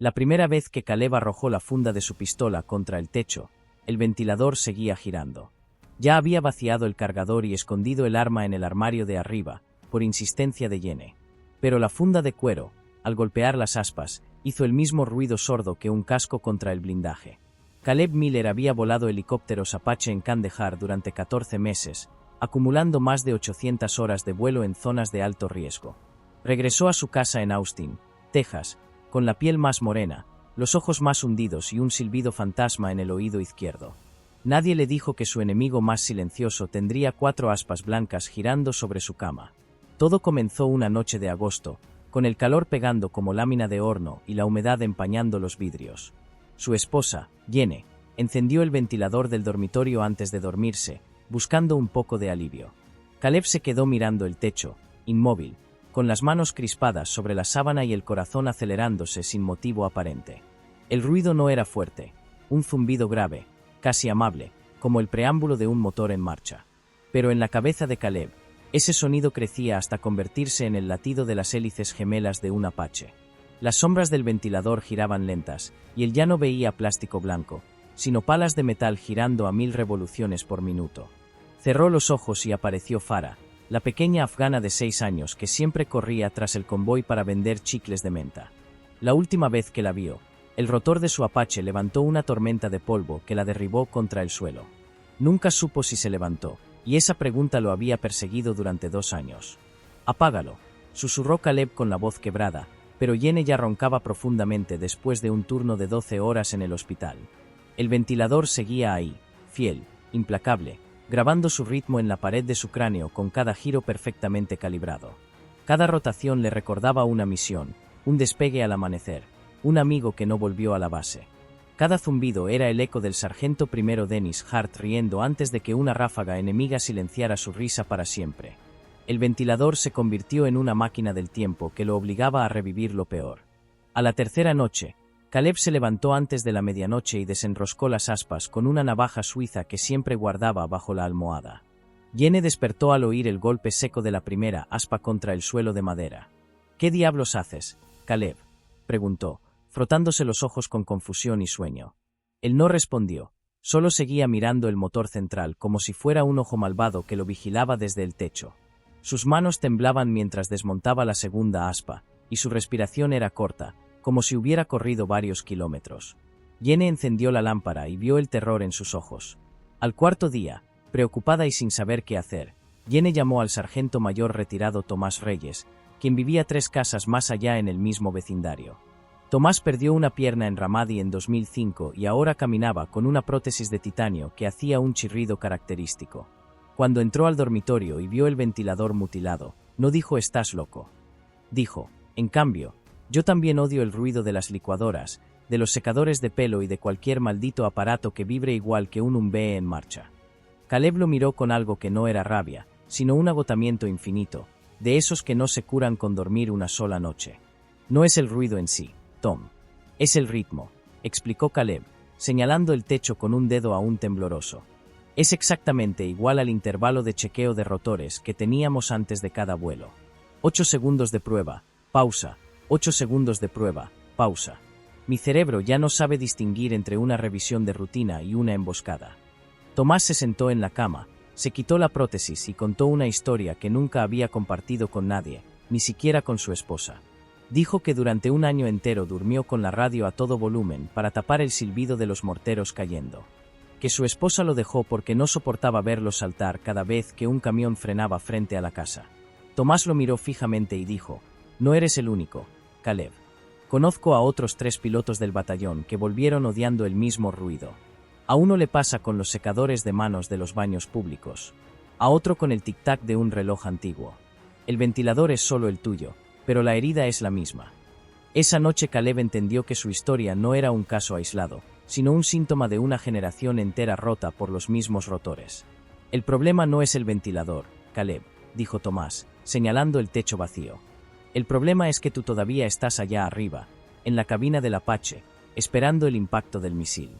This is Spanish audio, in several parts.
La primera vez que Caleb arrojó la funda de su pistola contra el techo, el ventilador seguía girando. Ya había vaciado el cargador y escondido el arma en el armario de arriba, por insistencia de Jenny. Pero la funda de cuero, al golpear las aspas, hizo el mismo ruido sordo que un casco contra el blindaje. Caleb Miller había volado helicópteros Apache en Kandahar durante 14 meses, acumulando más de 800 horas de vuelo en zonas de alto riesgo. Regresó a su casa en Austin, Texas, con la piel más morena, los ojos más hundidos y un silbido fantasma en el oído izquierdo. Nadie le dijo que su enemigo más silencioso tendría 4 aspas blancas girando sobre su cama. Todo comenzó una noche de agosto, con el calor pegando como lámina de horno y la humedad empañando los vidrios. Su esposa, Jenny, encendió el ventilador del dormitorio antes de dormirse, buscando un poco de alivio. Caleb se quedó mirando el techo, inmóvil, con las manos crispadas sobre la sábana y el corazón acelerándose sin motivo aparente. El ruido no era fuerte, un zumbido grave, casi amable, como el preámbulo de un motor en marcha. Pero en la cabeza de Caleb, ese sonido crecía hasta convertirse en el latido de las hélices gemelas de un Apache. Las sombras del ventilador giraban lentas, y él ya no veía plástico blanco, sino palas de metal girando a 1000 revoluciones por minuto. Cerró los ojos y apareció Farah, la pequeña afgana de 6 años que siempre corría tras el convoy para vender chicles de menta. La última vez que la vio, el rotor de su Apache levantó una tormenta de polvo que la derribó contra el suelo. Nunca supo si se levantó, y esa pregunta lo había perseguido durante 2 años. «Apágalo», susurró Caleb con la voz quebrada, pero Jenny ya roncaba profundamente después de un turno de 12 horas en el hospital. El ventilador seguía ahí, fiel, implacable, grabando su ritmo en la pared de su cráneo con cada giro perfectamente calibrado. Cada rotación le recordaba una misión, un despegue al amanecer, un amigo que no volvió a la base. Cada zumbido era el eco del sargento primero Dennis Hart riendo antes de que una ráfaga enemiga silenciara su risa para siempre. El ventilador se convirtió en una máquina del tiempo que lo obligaba a revivir lo peor. A la tercera noche, Caleb se levantó antes de la medianoche y desenroscó las aspas con una navaja suiza que siempre guardaba bajo la almohada. Jenny despertó al oír el golpe seco de la primera aspa contra el suelo de madera. «¿Qué diablos haces, Caleb?», preguntó, frotándose los ojos con confusión y sueño. Él no respondió, solo seguía mirando el motor central como si fuera un ojo malvado que lo vigilaba desde el techo. Sus manos temblaban mientras desmontaba la segunda aspa, y su respiración era corta, como si hubiera corrido varios kilómetros. Jenny encendió la lámpara y vio el terror en sus ojos. Al cuarto día, preocupada y sin saber qué hacer, Jenny llamó al sargento mayor retirado Tomás Reyes, quien vivía 3 casas más allá en el mismo vecindario. Tomás perdió una pierna en Ramadi en 2005 y ahora caminaba con una prótesis de titanio que hacía un chirrido característico. Cuando entró al dormitorio y vio el ventilador mutilado, no dijo «estás loco». Dijo, en cambio, «yo también odio el ruido de las licuadoras, de los secadores de pelo y de cualquier maldito aparato que vibre igual que un UMB en marcha». Caleb lo miró con algo que no era rabia, sino un agotamiento infinito, de esos que no se curan con dormir una sola noche. «No es el ruido en sí, Tom. Es el ritmo», explicó Caleb, señalando el techo con un dedo aún tembloroso. «Es exactamente igual al intervalo de chequeo de rotores que teníamos antes de cada vuelo. 8 segundos de prueba, pausa, 8 segundos de prueba, pausa. Mi cerebro ya no sabe distinguir entre una revisión de rutina y una emboscada». Tomás se sentó en la cama, se quitó la prótesis y contó una historia que nunca había compartido con nadie, ni siquiera con su esposa. Dijo que durante un año entero durmió con la radio a todo volumen para tapar el silbido de los morteros cayendo. Que su esposa lo dejó porque no soportaba verlos saltar cada vez que un camión frenaba frente a la casa. Tomás lo miró fijamente y dijo, «No eres el único, Caleb. Conozco a otros 3 pilotos del batallón que volvieron odiando el mismo ruido. A uno le pasa con los secadores de manos de los baños públicos. A otro con el tic-tac de un reloj antiguo. El ventilador es solo el tuyo, pero la herida es la misma». Esa noche Caleb entendió que su historia no era un caso aislado, sino un síntoma de una generación entera rota por los mismos rotores. «El problema no es el ventilador, Caleb», dijo Tomás, señalando el techo vacío. «El problema es que tú todavía estás allá arriba, en la cabina del Apache, esperando el impacto del misil.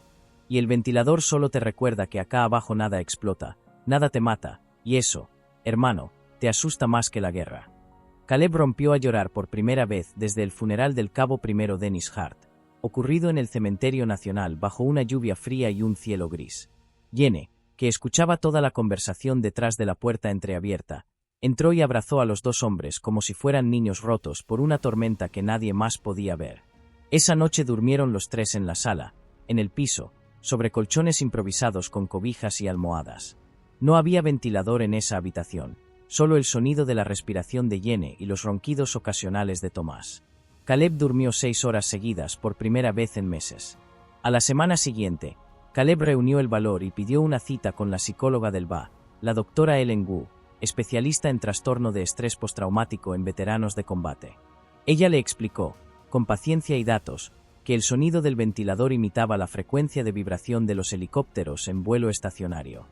Y el ventilador solo te recuerda que acá abajo nada explota, nada te mata, y eso, hermano, te asusta más que la guerra». Caleb rompió a llorar por primera vez desde el funeral del cabo primero Dennis Hart. ocurrido en el cementerio nacional bajo una lluvia fría y un cielo gris. Yene, que escuchaba toda la conversación detrás de la puerta entreabierta, entró y abrazó a los dos hombres como si fueran niños rotos por una tormenta que nadie más podía ver. Esa noche durmieron los tres en la sala, en el piso, sobre colchones improvisados con cobijas y almohadas. No había ventilador en esa habitación, solo el sonido de la respiración de Yene y los ronquidos ocasionales de Tomás. Caleb durmió 6 horas seguidas por primera vez en meses. A la semana siguiente, Caleb reunió el valor y pidió una cita con la psicóloga del BA, la doctora Ellen Wu, especialista en trastorno de estrés postraumático en veteranos de combate. Ella le explicó, con paciencia y datos, que el sonido del ventilador imitaba la frecuencia de vibración de los helicópteros en vuelo estacionario.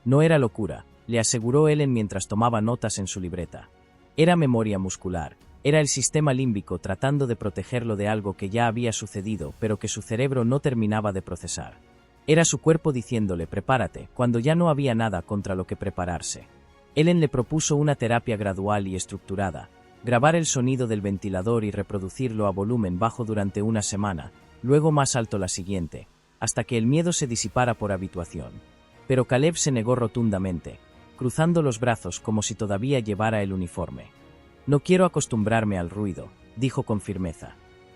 No era locura, le aseguró Ellen mientras tomaba notas en su libreta. Era memoria muscular, era el sistema límbico tratando de protegerlo de algo que ya había sucedido pero que su cerebro no terminaba de procesar. Era su cuerpo diciéndole prepárate, cuando ya no había nada contra lo que prepararse. Ellen le propuso una terapia gradual y estructurada, grabar el sonido del ventilador y reproducirlo a volumen bajo durante una semana, luego más alto la siguiente, hasta que el miedo se disipara por habituación. Pero Caleb se negó rotundamente, cruzando los brazos como si todavía llevara el uniforme. No quiero acostumbrarme al ruido, dijo con firmeza.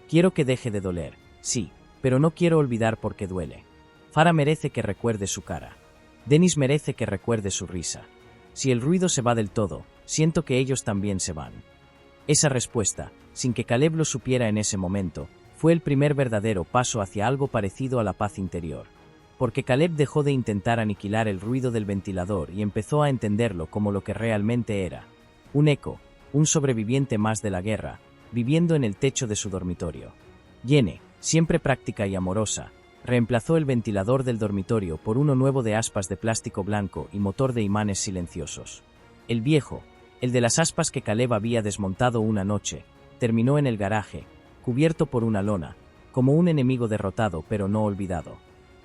Quiero que deje de doler, sí, pero no quiero olvidar por qué duele. Farah merece que recuerde su cara. Dennis merece que recuerde su risa. Si el ruido se va del todo, siento que ellos también se van. Esa respuesta, sin que Caleb lo supiera en ese momento, fue el primer verdadero paso hacia algo parecido a la paz interior. Porque Caleb dejó de intentar aniquilar el ruido del ventilador y empezó a entenderlo como lo que realmente era. Un eco, un sobreviviente más de la guerra, viviendo en el techo de su dormitorio. Yene, siempre práctica y amorosa, reemplazó el ventilador del dormitorio por uno nuevo de aspas de plástico blanco y motor de imanes silenciosos. El viejo, el de las aspas que Caleb había desmontado una noche, terminó en el garaje, cubierto por una lona, como un enemigo derrotado pero no olvidado.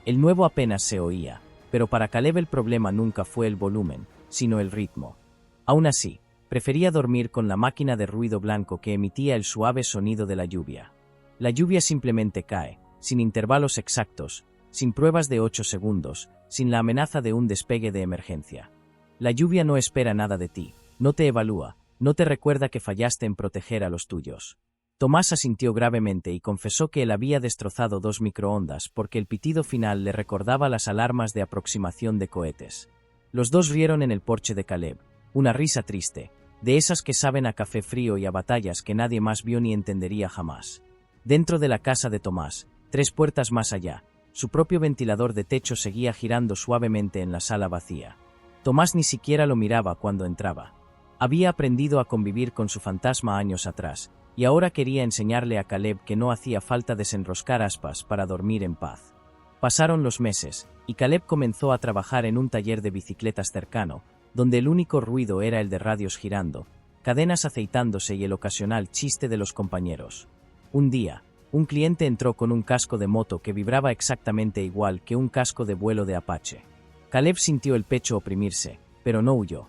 El nuevo apenas se oía, pero para Caleb el problema nunca fue el volumen, sino el ritmo. Aún así, prefería dormir con la máquina de ruido blanco que emitía el suave sonido de la lluvia. La lluvia simplemente cae, sin intervalos exactos, sin pruebas de 8 segundos, sin la amenaza de un despegue de emergencia. La lluvia no espera nada de ti, no te evalúa, no te recuerda que fallaste en proteger a los tuyos. Tomás asintió gravemente y confesó que él había destrozado 2 microondas porque el pitido final le recordaba las alarmas de aproximación de cohetes. Los dos rieron en el porche de Caleb, una risa triste, de esas que saben a café frío y a batallas que nadie más vio ni entendería jamás. Dentro de la casa de Tomás, 3 puertas más allá, su propio ventilador de techo seguía girando suavemente en la sala vacía. Tomás ni siquiera lo miraba cuando entraba. Había aprendido a convivir con su fantasma años atrás, y ahora quería enseñarle a Caleb que no hacía falta desenroscar aspas para dormir en paz. Pasaron los meses, y Caleb comenzó a trabajar en un taller de bicicletas cercano, donde el único ruido era el de radios girando, cadenas aceitándose y el ocasional chiste de los compañeros. Un día, un cliente entró con un casco de moto que vibraba exactamente igual que un casco de vuelo de Apache. Caleb sintió el pecho oprimirse, pero no huyó.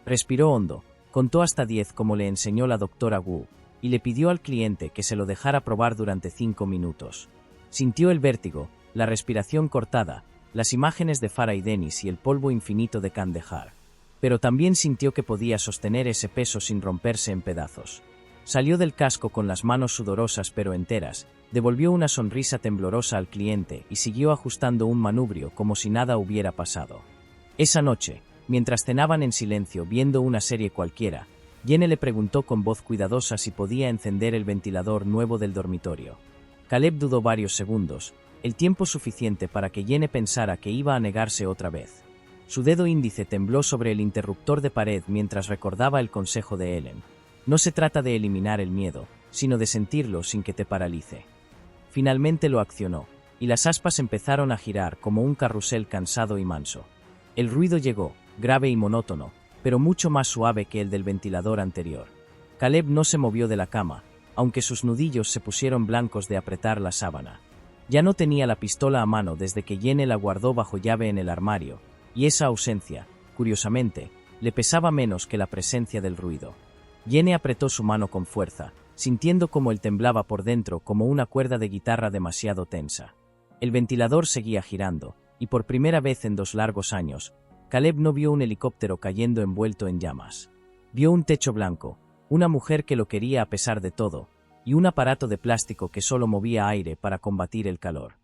Respiró hondo, contó hasta 10 como le enseñó la doctora Wu, y le pidió al cliente que se lo dejara probar durante 5 minutos. Sintió el vértigo, la respiración cortada, las imágenes de Farah y Dennis y el polvo infinito de Kandahar. Pero también sintió que podía sostener ese peso sin romperse en pedazos. Salió del casco con las manos sudorosas pero enteras, devolvió una sonrisa temblorosa al cliente y siguió ajustando un manubrio como si nada hubiera pasado. Esa noche, mientras cenaban en silencio viendo una serie cualquiera, Yene le preguntó con voz cuidadosa si podía encender el ventilador nuevo del dormitorio. Caleb dudó varios segundos, el tiempo suficiente para que Yene pensara que iba a negarse otra vez. Su dedo índice tembló sobre el interruptor de pared mientras recordaba el consejo de Ellen. No se trata de eliminar el miedo, sino de sentirlo sin que te paralice. Finalmente lo accionó, y las aspas empezaron a girar como un carrusel cansado y manso. El ruido llegó, grave y monótono, pero mucho más suave que el del ventilador anterior. Caleb no se movió de la cama, aunque sus nudillos se pusieron blancos de apretar la sábana. Ya no tenía la pistola a mano desde que Yene la guardó bajo llave en el armario, y esa ausencia, curiosamente, le pesaba menos que la presencia del ruido. Yene apretó su mano con fuerza, sintiendo cómo él temblaba por dentro como una cuerda de guitarra demasiado tensa. El ventilador seguía girando, y por primera vez en 2 largos años, Caleb no vio un helicóptero cayendo envuelto en llamas. Vio un techo blanco, una mujer que lo quería a pesar de todo, y un aparato de plástico que solo movía aire para combatir el calor.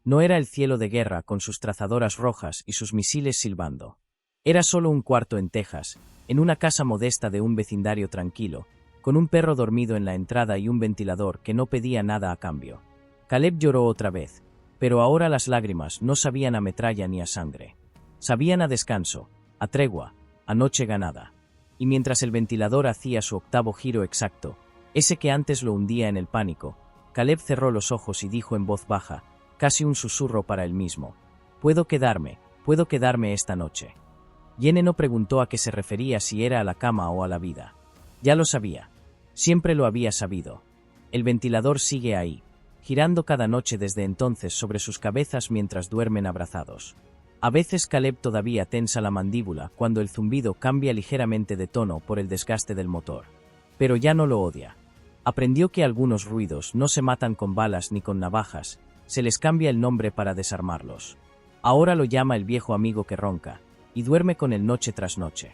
No era el cielo de guerra con sus trazadoras rojas y sus misiles silbando. Era solo un cuarto en Texas, en una casa modesta de un vecindario tranquilo, con un perro dormido en la entrada y un ventilador que no pedía nada a cambio. Caleb lloró otra vez, pero ahora las lágrimas no sabían a metralla ni a sangre. Sabían a descanso, a tregua, a noche ganada. Y mientras el ventilador hacía su 8º giro exacto, ese que antes lo hundía en el pánico, Caleb cerró los ojos y dijo en voz baja, casi un susurro para él mismo: puedo quedarme esta noche. Jenny no preguntó a qué se refería, si era a la cama o a la vida. Ya lo sabía. Siempre lo había sabido. El ventilador sigue ahí, girando cada noche desde entonces sobre sus cabezas mientras duermen abrazados. A veces Caleb todavía tensa la mandíbula cuando el zumbido cambia ligeramente de tono por el desgaste del motor. Pero ya no lo odia. Aprendió que algunos ruidos no se matan con balas ni con navajas, se les cambia el nombre para desarmarlos. Ahora lo llama el viejo amigo que ronca, y duerme con él noche tras noche.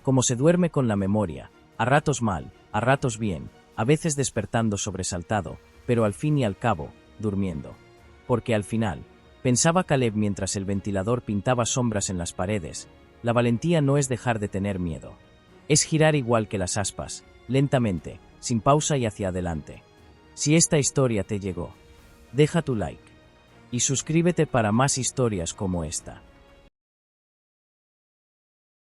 Como se duerme con la memoria, a ratos mal, a ratos bien, a veces despertando sobresaltado, pero al fin y al cabo, durmiendo. Porque al final, pensaba Caleb mientras el ventilador pintaba sombras en las paredes, la valentía no es dejar de tener miedo. Es girar igual que las aspas, lentamente, sin pausa y hacia adelante. Si esta historia te llegó, deja tu like. Y suscríbete para más historias como esta.